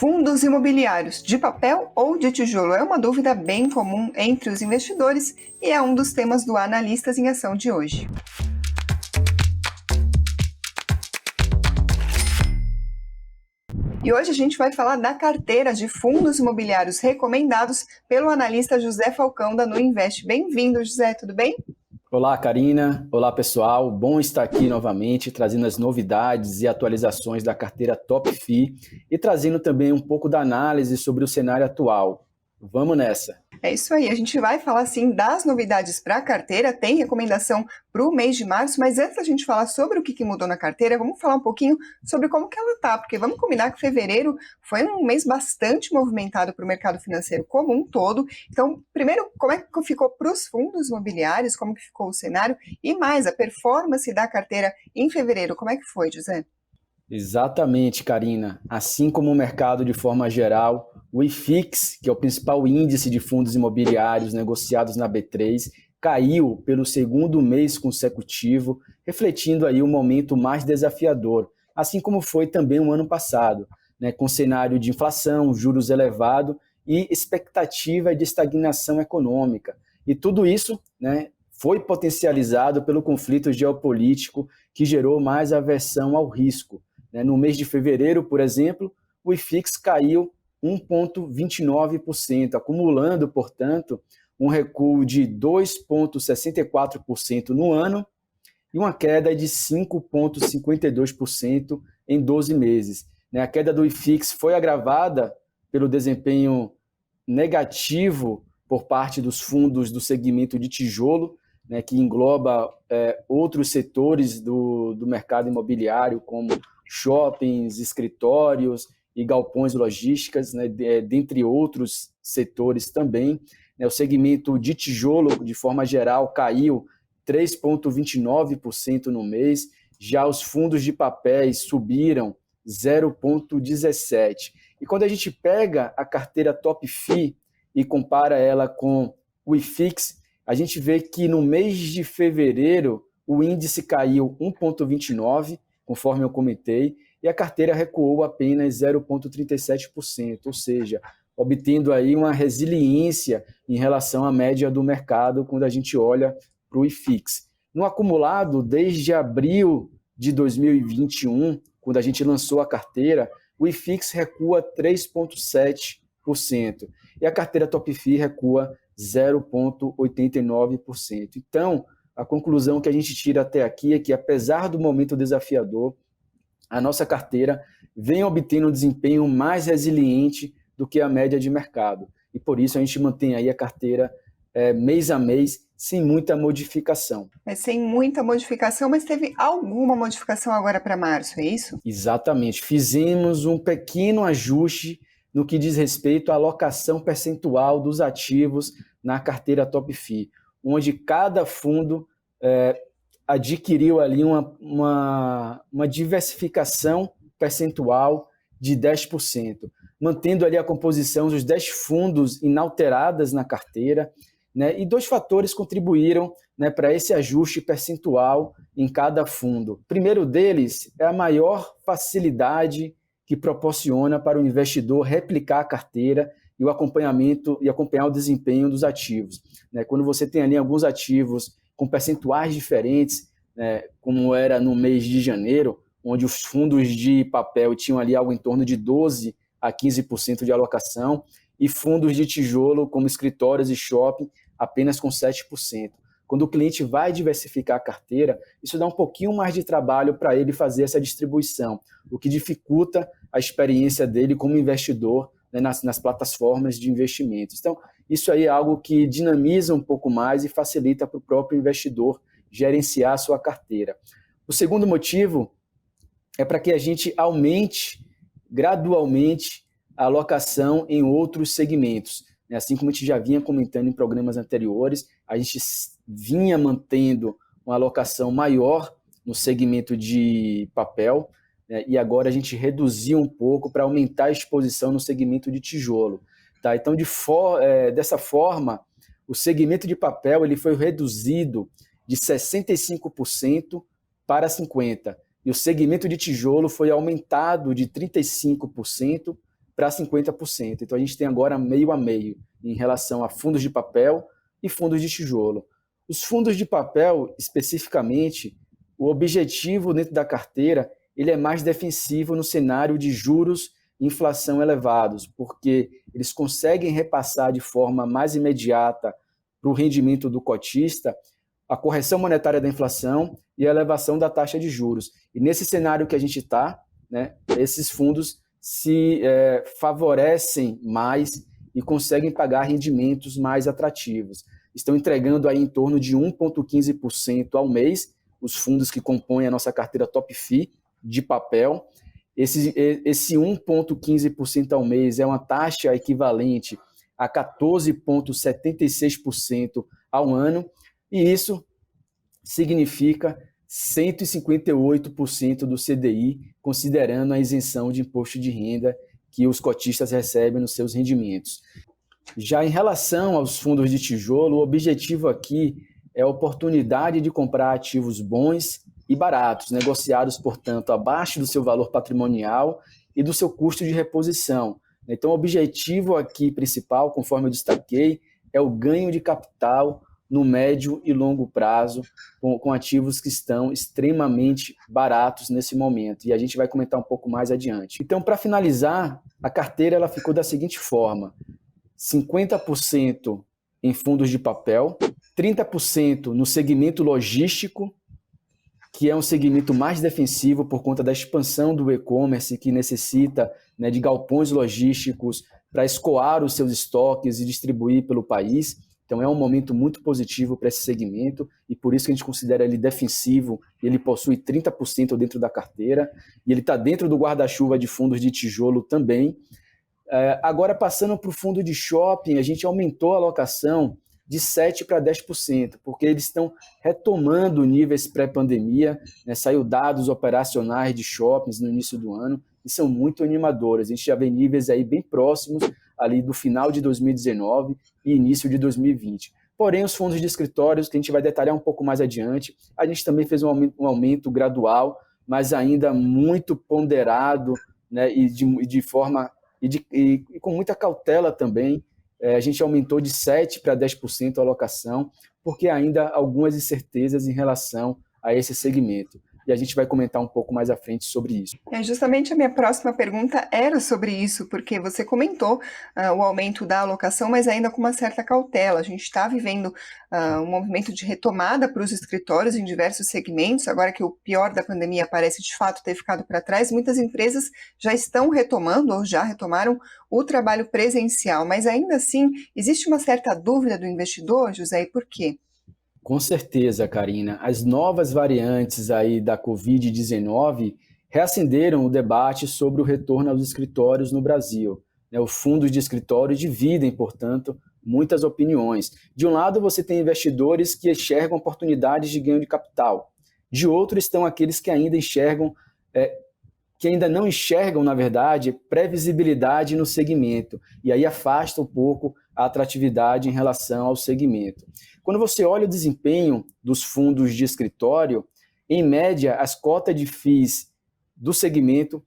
Fundos imobiliários de papel ou de tijolo é uma dúvida bem comum entre os investidores e é um dos temas do Analistas em Ação de hoje. E hoje a gente vai falar da carteira de fundos imobiliários recomendados pelo analista José Falcão da Nuinvest. Bem-vindo, José, tudo bem? Olá, Karina. Olá, pessoal. Bom estar aqui novamente, trazendo as novidades e atualizações da carteira Top FI e trazendo também um pouco da análise sobre o cenário atual. Vamos nessa! É isso aí, a gente vai falar sim das novidades para a carteira, tem recomendação para o mês de março, mas antes da gente falar sobre o que mudou na carteira, vamos falar um pouquinho sobre como que ela está, porque vamos combinar que fevereiro foi um mês bastante movimentado para o mercado financeiro como um todo. Então, primeiro, como é que ficou para os fundos imobiliários, como que ficou o cenário e mais, a performance da carteira em fevereiro, como é que foi, José? Exatamente, Karina. Assim como o mercado de forma geral, o IFIX, que é o principal índice de fundos imobiliários negociados na B3, caiu pelo segundo mês consecutivo, refletindo aí um momento mais desafiador, assim como foi também o ano passado, com cenário de inflação, juros elevados e expectativa de estagnação econômica. E tudo isso, foi potencializado pelo conflito geopolítico que gerou mais aversão ao risco. No mês de fevereiro, por exemplo, o IFIX caiu 1,29%, acumulando, portanto, um recuo de 2,64% no ano e uma queda de 5,52% em 12 meses. A queda do IFIX foi agravada pelo desempenho negativo por parte dos fundos do segmento de tijolo, que engloba outros setores do mercado imobiliário, como shoppings, escritórios e galpões logísticas, dentre outros setores também. O segmento de tijolo, de forma geral, caiu 3,29% no mês, já os fundos de papéis subiram 0,17%. E quando a gente pega a carteira Top FI e compara ela com o IFIX, a gente vê que no mês de fevereiro o índice caiu 1,29%, conforme eu comentei, e a carteira recuou apenas 0,37%, ou seja, obtendo aí uma resiliência em relação à média do mercado quando a gente olha para o IFIX. No acumulado, desde abril de 2021, quando a gente lançou a carteira, o IFIX recua 3,7% e a carteira Top FI recua 0,89%. Então, a conclusão que a gente tira até aqui é que, apesar do momento desafiador, a nossa carteira vem obtendo um desempenho mais resiliente do que a média de mercado. E por isso a gente mantém aí a carteira mês a mês, sem muita modificação. Sem muita modificação, mas teve alguma modificação agora para março, é isso? Exatamente. Fizemos um pequeno ajuste no que diz respeito à alocação percentual dos ativos na carteira Top FI, onde cada fundo adquiriu ali uma diversificação percentual de 10%, mantendo ali a composição dos 10 fundos inalteradas na carteira, e dois fatores contribuíram para esse ajuste percentual em cada fundo. O primeiro deles é a maior facilidade que proporciona para o investidor replicar a carteira e o acompanhamento e acompanhar o desempenho dos ativos. Quando você tem ali alguns ativos com percentuais diferentes, como era no mês de janeiro, onde os fundos de papel tinham ali algo em torno de 12% a 15% de alocação, e fundos de tijolo, como escritórios e shopping, apenas com 7%. Quando o cliente vai diversificar a carteira, isso dá um pouquinho mais de trabalho para ele fazer essa distribuição, o que dificulta a experiência dele como investidor nas plataformas de investimentos. Então, isso aí é algo que dinamiza um pouco mais e facilita para o próprio investidor gerenciar a sua carteira. O segundo motivo é para que a gente aumente gradualmente a alocação em outros segmentos. Assim como a gente já vinha comentando em programas anteriores, a gente vinha mantendo uma alocação maior no segmento de papel, e agora a gente reduziu um pouco para aumentar a exposição no segmento de tijolo. Tá? Então, dessa forma, o segmento de papel ele foi reduzido de 65% para 50%, e o segmento de tijolo foi aumentado de 35% para 50%. Então, a gente tem agora meio a meio em relação a fundos de papel e fundos de tijolo. Os fundos de papel, especificamente, o objetivo dentro da carteira ele é mais defensivo no cenário de juros e inflação elevados, porque eles conseguem repassar de forma mais imediata para o rendimento do cotista a correção monetária da inflação e a elevação da taxa de juros. E nesse cenário que a gente está, né, esses fundos se favorecem mais e conseguem pagar rendimentos mais atrativos. Estão entregando aí em torno de 1,15% ao mês, os fundos que compõem a nossa carteira Top FI de papel. Esse 1,15% ao mês é uma taxa equivalente a 14,76% ao ano, e isso significa 158% do CDI, considerando a isenção de imposto de renda que os cotistas recebem nos seus rendimentos. Já em relação aos fundos de tijolo, o objetivo aqui é a oportunidade de comprar ativos bons e baratos, negociados, portanto, abaixo do seu valor patrimonial e do seu custo de reposição. Então, o objetivo aqui principal, conforme eu destaquei, é o ganho de capital no médio e longo prazo, com ativos que estão extremamente baratos nesse momento. E a gente vai comentar um pouco mais adiante. Então, para finalizar, a carteira ela ficou da seguinte forma: 50% em fundos de papel, 30% no segmento logístico, que é um segmento mais defensivo por conta da expansão do e-commerce, que necessita, né, de galpões logísticos para escoar os seus estoques e distribuir pelo país. Então é um momento muito positivo para esse segmento e por isso que a gente considera ele defensivo. Ele possui 30% dentro da carteira e ele está dentro do guarda-chuva de fundos de tijolo também. Agora, passando para o fundo de shopping, a gente aumentou a alocação de 7% para 10%, porque eles estão retomando níveis pré-pandemia, né? Saiu dados operacionais de shoppings no início do ano e são muito animadores. A gente já vê níveis aí bem próximos ali do final de 2019 e início de 2020. Porém, os fundos de escritórios, que a gente vai detalhar um pouco mais adiante, a gente também fez um aumento gradual, mas ainda muito ponderado, né? E com muita cautela também. A gente aumentou de 7% para 10% a alocação, porque ainda há algumas incertezas em relação a esse segmento. E a gente vai comentar um pouco mais à frente sobre isso. Justamente a minha próxima pergunta era sobre isso, porque você comentou o aumento da alocação, mas ainda com uma certa cautela. A gente está vivendo um movimento de retomada para os escritórios em diversos segmentos, agora que o pior da pandemia parece de fato ter ficado para trás, muitas empresas já estão retomando ou já retomaram o trabalho presencial, mas ainda assim existe uma certa dúvida do investidor, José, e por quê? Com certeza, Karina. As novas variantes aí da Covid-19 reacenderam o debate sobre o retorno aos escritórios no Brasil. Os fundos de escritório dividem, portanto, muitas opiniões. De um lado, você tem investidores que enxergam oportunidades de ganho de capital. De outro, estão aqueles que ainda não enxergam, na verdade, previsibilidade no segmento. E aí afasta um pouco a atratividade em relação ao segmento. Quando você olha o desempenho dos fundos de escritório, em média, as cotas de FIIs do segmento,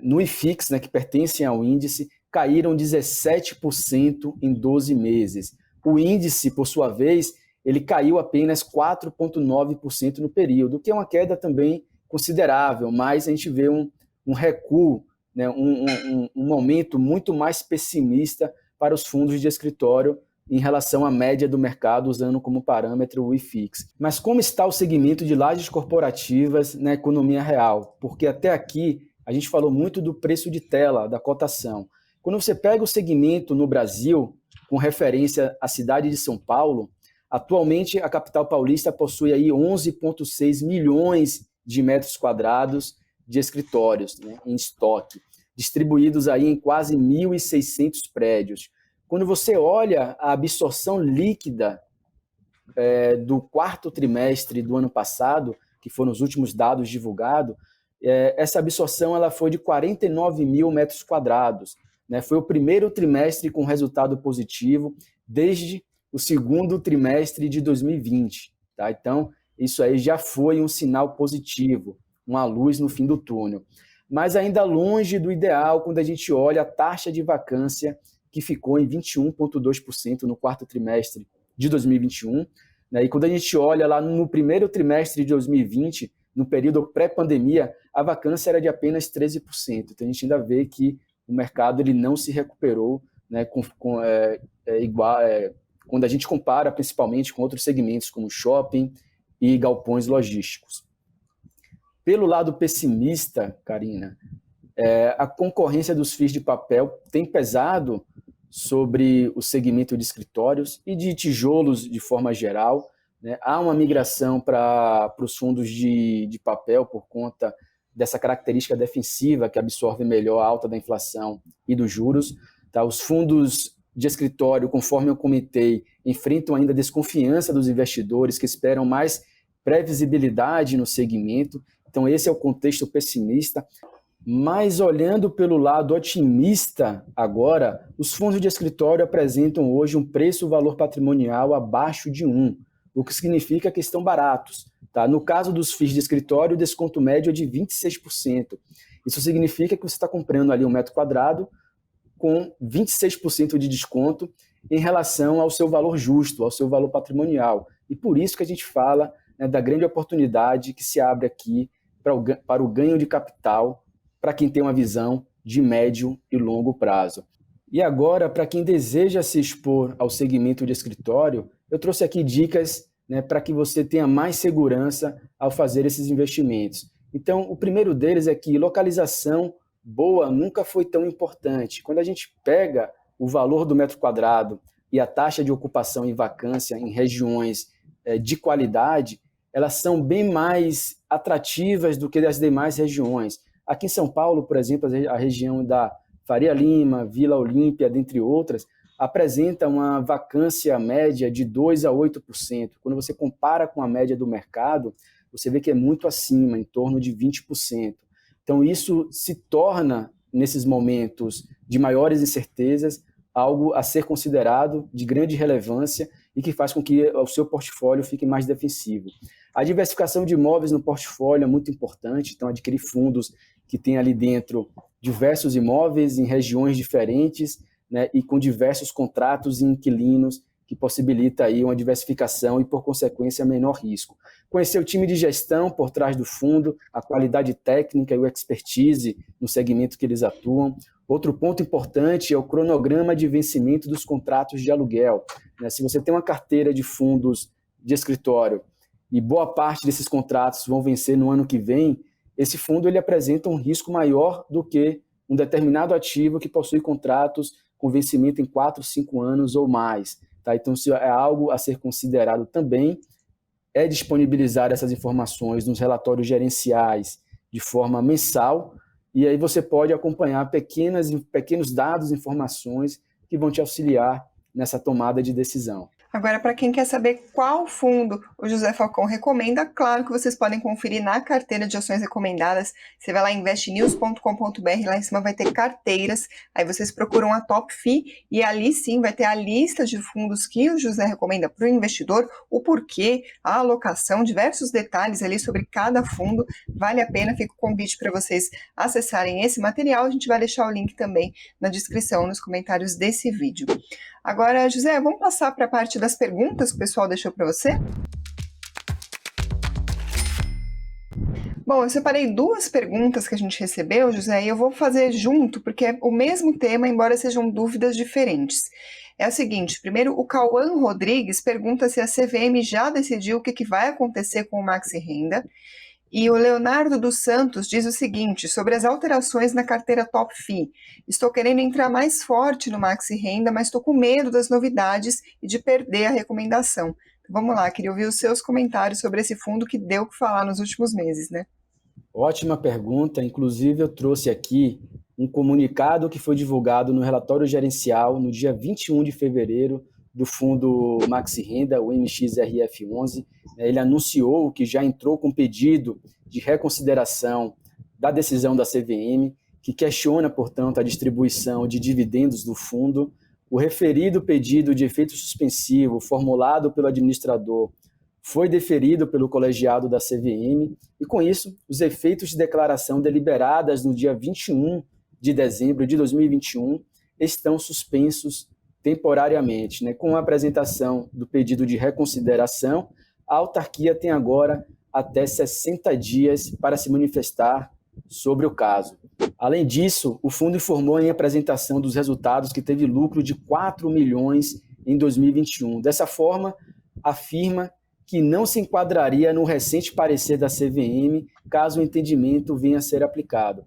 no IFIX, né, que pertencem ao índice, caíram 17% em 12 meses. O índice, por sua vez, ele caiu apenas 4,9% no período, o que é uma queda também considerável, mas a gente vê um recuo, né, um momento muito mais pessimista para os fundos de escritório em relação à média do mercado, usando como parâmetro o IFIX. Mas como está o segmento de lajes corporativas na economia real? Porque até aqui a gente falou muito do preço de tela, da cotação. Quando você pega o segmento no Brasil, com referência à cidade de São Paulo, atualmente a capital paulista possui aí 11,6 milhões de metros quadrados de escritórios, né, em estoque, distribuídos aí em quase 1.600 prédios. Quando você olha a absorção líquida do quarto trimestre do ano passado, que foram os últimos dados divulgados, essa absorção ela foi de 49 mil metros quadrados. Né? Foi o primeiro trimestre com resultado positivo desde o segundo trimestre de 2020. Tá? Então, isso aí já foi um sinal positivo, uma luz no fim do túnel. mas ainda longe do ideal quando a gente olha a taxa de vacância, que ficou em 21,2% no quarto trimestre de 2021. Né? E quando a gente olha lá no primeiro trimestre de 2020, no período pré-pandemia, a vacância era de apenas 13%. Então a gente ainda vê que o mercado ele não se recuperou, né, quando a gente compara principalmente com outros segmentos como shopping e galpões logísticos. Pelo lado pessimista, Karina, a concorrência dos FIIs de papel tem pesado sobre o segmento de escritórios e de tijolos de forma geral. Né? Há uma migração para os fundos de papel por conta dessa característica defensiva que absorve melhor a alta da inflação e dos juros. Tá? Os fundos de escritório, conforme eu comentei, enfrentam ainda a desconfiança dos investidores que esperam mais previsibilidade no segmento. Então, esse é o contexto pessimista. Mas, olhando pelo lado otimista agora, os fundos de escritório apresentam hoje um preço-valor patrimonial abaixo de 1, o que significa que estão baratos. Tá? No caso dos FIIs de escritório, o desconto médio é de 26%. Isso significa que você está comprando ali um metro quadrado com 26% de desconto em relação ao seu valor justo, ao seu valor patrimonial. E por isso que a gente fala, né, da grande oportunidade que se abre aqui para o ganho de capital para quem tem uma visão de médio e longo prazo. E agora, para quem deseja se expor ao segmento de escritório, eu trouxe aqui dicas, né, para que você tenha mais segurança ao fazer esses investimentos. Então, o primeiro deles é que localização boa nunca foi tão importante. Quando a gente pega o valor do metro quadrado e a taxa de ocupação e vacância em regiões de qualidade, elas são bem mais atrativas do que as demais regiões. Aqui em São Paulo, por exemplo, a região da Faria Lima, Vila Olímpia, dentre outras, apresenta uma vacância média de 2% a 8%. Quando você compara com a média do mercado, você vê que é muito acima, em torno de 20%. Então, isso se torna, nesses momentos de maiores incertezas, algo a ser considerado de grande relevância e que faz com que o seu portfólio fique mais defensivo. A diversificação de imóveis no portfólio é muito importante, então adquirir fundos que tem ali dentro diversos imóveis em regiões diferentes, né, e com diversos contratos e inquilinos, que possibilita aí uma diversificação e, por consequência, menor risco. Conhecer o time de gestão por trás do fundo, a qualidade técnica e o expertise no segmento que eles atuam. Outro ponto importante é o cronograma de vencimento dos contratos de aluguel. Se você tem uma carteira de fundos de escritório e boa parte desses contratos vão vencer no ano que vem, esse fundo ele apresenta um risco maior do que um determinado ativo que possui contratos com vencimento em 4, 5 anos ou mais. Tá? Então, se é algo a ser considerado também, é disponibilizar essas informações nos relatórios gerenciais de forma mensal, e aí você pode acompanhar pequenos dados, informações que vão te auxiliar nessa tomada de decisão. Agora, para quem quer saber qual fundo o José Falcão recomenda, claro que vocês podem conferir na carteira de ações recomendadas. Você vai lá em investnews.com.br, lá em cima vai ter carteiras, aí vocês procuram a Top FI e ali sim vai ter a lista de fundos que o José recomenda para o investidor, o porquê, a alocação, diversos detalhes ali sobre cada fundo. Vale a pena, fica o convite para vocês acessarem esse material. A gente vai deixar o link também na descrição, nos comentários desse vídeo. Agora, José, vamos passar para a parte das perguntas que o pessoal deixou para você? Bom, eu separei 2 perguntas que a gente recebeu, José, e eu vou fazer junto, porque é o mesmo tema, embora sejam dúvidas diferentes. É o seguinte, primeiro, o Cauã Rodrigues pergunta se a CVM já decidiu o que vai acontecer com o Maxi Renda. E o Leonardo dos Santos diz o seguinte, sobre as alterações na carteira Top FI. Estou querendo entrar mais forte no Maxi Renda, mas estou com medo das novidades e de perder a recomendação. Então, vamos lá, queria ouvir os seus comentários sobre esse fundo que deu o que falar nos últimos meses, né? Ótima pergunta. Inclusive, eu trouxe aqui um comunicado que foi divulgado no relatório gerencial no dia 21 de fevereiro do fundo Maxi Renda, o MXRF11. Ele anunciou que já entrou com pedido de reconsideração da decisão da CVM, que questiona, portanto, a distribuição de dividendos do fundo. O referido pedido de efeito suspensivo formulado pelo administrador foi deferido pelo colegiado da CVM e, com isso, os efeitos de declaração deliberadas no dia 21 de dezembro de 2021 estão suspensos temporariamente. Com a apresentação do pedido de reconsideração, a autarquia tem agora até 60 dias para se manifestar sobre o caso. Além disso, o fundo informou em apresentação dos resultados que teve lucro de 4 milhões em 2021. Dessa forma, afirma que não se enquadraria no recente parecer da CVM caso o entendimento venha a ser aplicado.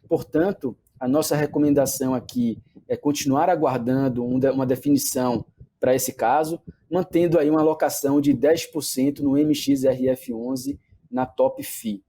Portanto, a nossa recomendação aqui é continuar aguardando uma definição para esse caso, mantendo aí uma alocação de 10% no MXRF11 na Top FI.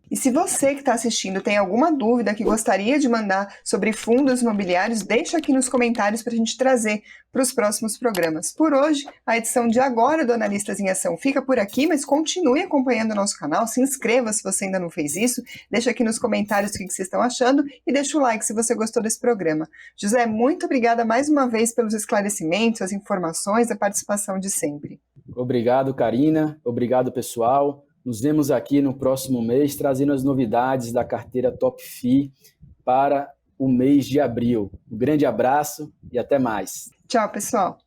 E se você que está assistindo tem alguma dúvida que gostaria de mandar sobre fundos imobiliários, deixa aqui nos comentários para a gente trazer para os próximos programas. Por hoje, a edição de agora do Analistas em Ação fica por aqui, mas continue acompanhando o nosso canal, se inscreva se você ainda não fez isso, deixa aqui nos comentários o que vocês estão achando e deixa o like se você gostou desse programa. José, muito obrigada mais uma vez pelos esclarecimentos, as informações, a participação de sempre. Obrigado, Karina. Obrigado, pessoal. Nos vemos aqui no próximo mês, trazendo as novidades da carteira Top FI para o mês de abril. Um grande abraço e até mais. Tchau, pessoal.